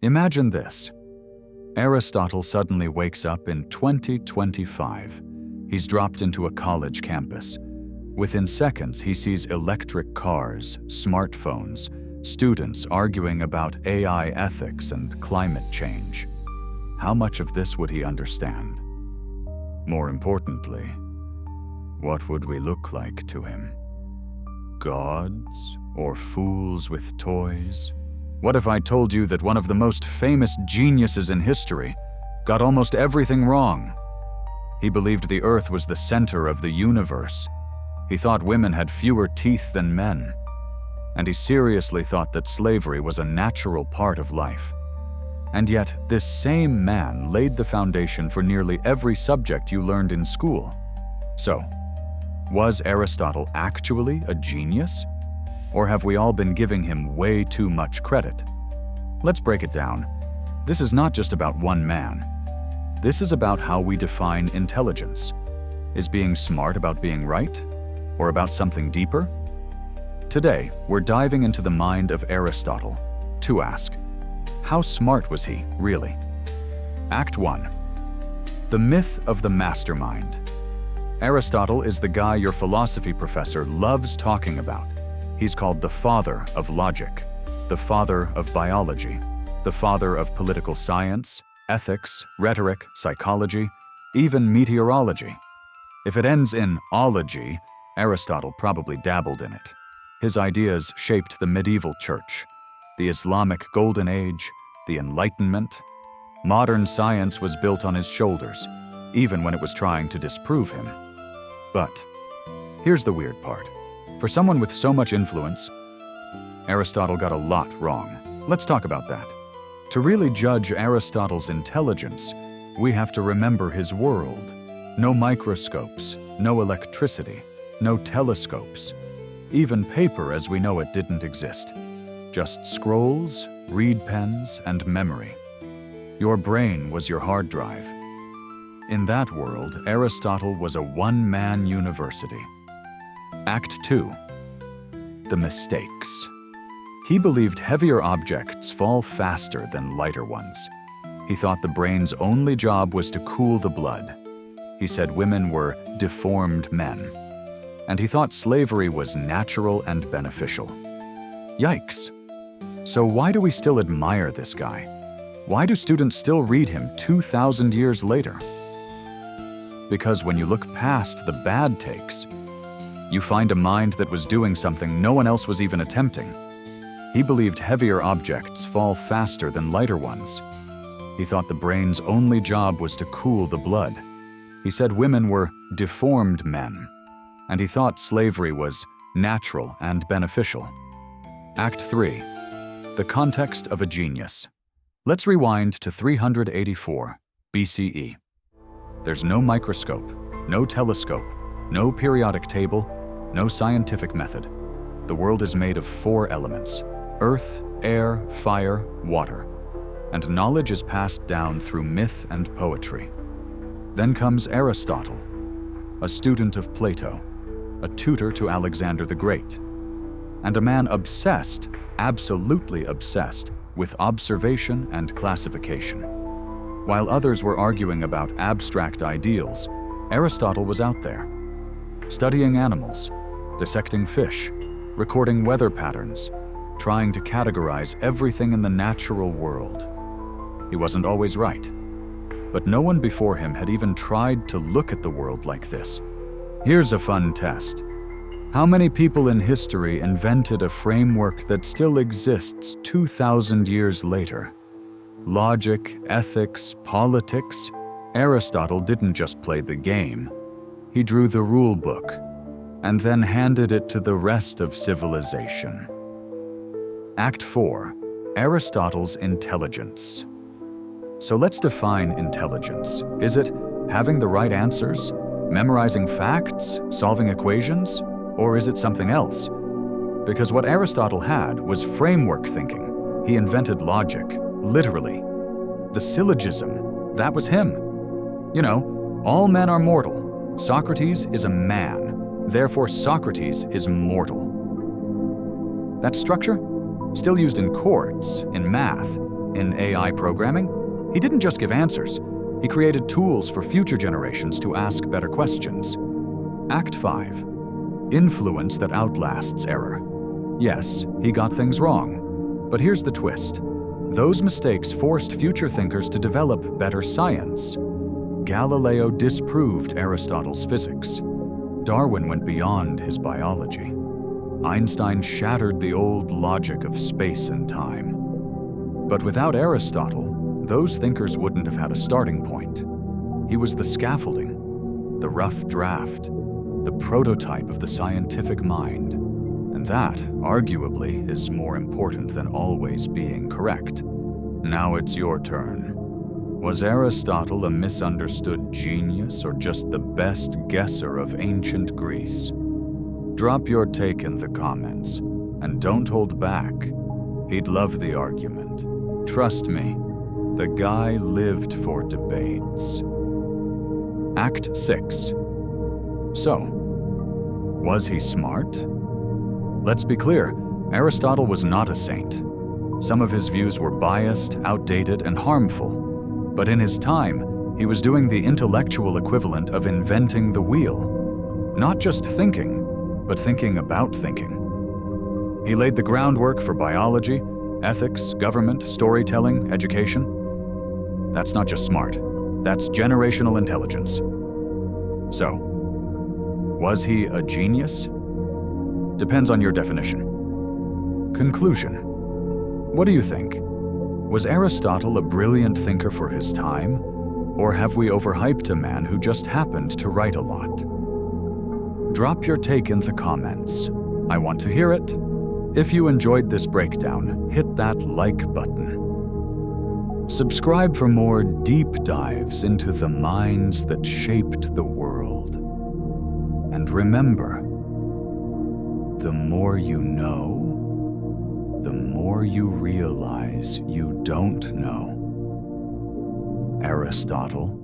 Imagine this. Aristotle suddenly wakes up in 2025. He's dropped into a college campus. Within seconds, he sees electric cars, smartphones, students arguing about AI ethics and climate change. How much of this would he understand? More importantly, what would we look like to him? Gods or fools with toys? What if I told you that one of the most famous geniuses in history got almost everything wrong? He believed the Earth was the center of the universe. He thought women had fewer teeth than men. And he seriously thought that slavery was a natural part of life. And yet, this same man laid the foundation for nearly every subject you learned in school. So, was Aristotle actually a genius? Or have we all been giving him way too much credit? Let's break it down. This is not just about one man. This is about how we define intelligence. Is being smart about being right? Or about something deeper? Today, we're diving into the mind of Aristotle to ask, how smart was he, really? Act 1. The myth of the mastermind. Aristotle is the guy your philosophy professor loves talking about. He's called the father of logic, the father of biology, the father of political science, ethics, rhetoric, psychology, even meteorology. If it ends in ology, Aristotle probably dabbled in it. His ideas shaped the medieval church, the Islamic Golden Age, the Enlightenment. Modern science was built on his shoulders, even when it was trying to disprove him. But here's the weird part. For someone with so much influence, Aristotle got a lot wrong. Let's talk about that. To really judge Aristotle's intelligence, we have to remember his world. No microscopes, no electricity, no telescopes. Even paper as we know it didn't exist. Just scrolls, reed pens, and memory. Your brain was your hard drive. In that world, Aristotle was a one-man university. Act 2. The mistakes. He believed heavier objects fall faster than lighter ones. He thought the brain's only job was to cool the blood. He said women were deformed men. And he thought slavery was natural and beneficial. Yikes. So why do we still admire this guy? Why do students still read him 2,000 years later? Because when you look past the bad takes, you find a mind that was doing something no one else was even attempting. He believed heavier objects fall faster than lighter ones. He thought the brain's only job was to cool the blood. He said women were deformed men. And he thought slavery was natural and beneficial. Act 3. The context of a genius. Let's rewind to 384 BCE. There's no microscope, no telescope, no periodic table, no scientific method. The world is made of 4 elements: earth, air, fire, water. And knowledge is passed down through myth and poetry. Then comes Aristotle, a student of Plato, a tutor to Alexander the Great, and a man obsessed, absolutely obsessed, with observation and classification. While others were arguing about abstract ideals, Aristotle was out there, studying animals, dissecting fish, recording weather patterns, trying to categorize everything in the natural world. He wasn't always right, but no one before him had even tried to look at the world like this. Here's a fun test. How many people in history invented a framework that still exists 2,000 years later? Logic, ethics, politics. Aristotle didn't just play the game. He drew the rule book and then handed it to the rest of civilization. Act 4. Aristotle's intelligence. So let's define intelligence. Is it having the right answers, memorizing facts, solving equations, or is it something else? Because what Aristotle had was framework thinking. He invented logic, literally. The syllogism, that was him. You know, all men are mortal. Socrates is a man, therefore Socrates is mortal. That structure? Still used in courts, in math, In AI programming, he didn't just give answers. He created tools for future generations to ask better questions. Act 5. Influence that outlasts error. Yes, he got things wrong. But here's the twist. Those mistakes forced future thinkers to develop better science. Galileo disproved Aristotle's physics. Darwin went beyond his biology. Einstein shattered the old logic of space and time. But without Aristotle, those thinkers wouldn't have had a starting point. He was the scaffolding, the rough draft, the prototype of the scientific mind. And that, arguably, is more important than always being correct. Now it's your turn. Was Aristotle a misunderstood genius or just the best guesser of ancient Greece? Drop your take in the comments, and don't hold back. He'd love the argument. Trust me, the guy lived for debates. Act 6. So, was he smart? Let's be clear, Aristotle was not a saint. Some of his views were biased, outdated, and harmful. But in his time, he was doing the intellectual equivalent of inventing the wheel. Not just thinking, but thinking about thinking. He laid the groundwork for biology, ethics, government, storytelling, education. That's not just smart, that's generational intelligence. So, was he a genius? Depends on your definition. Conclusion. What do you think? Was Aristotle a brilliant thinker for his time, or have we overhyped a man who just happened to write a lot? Drop your take in the comments. I want to hear it. If you enjoyed this breakdown, hit that like button. Subscribe for more deep dives into the minds that shaped the world. And remember, the more you know, the more you realize you don't know. Aristotle.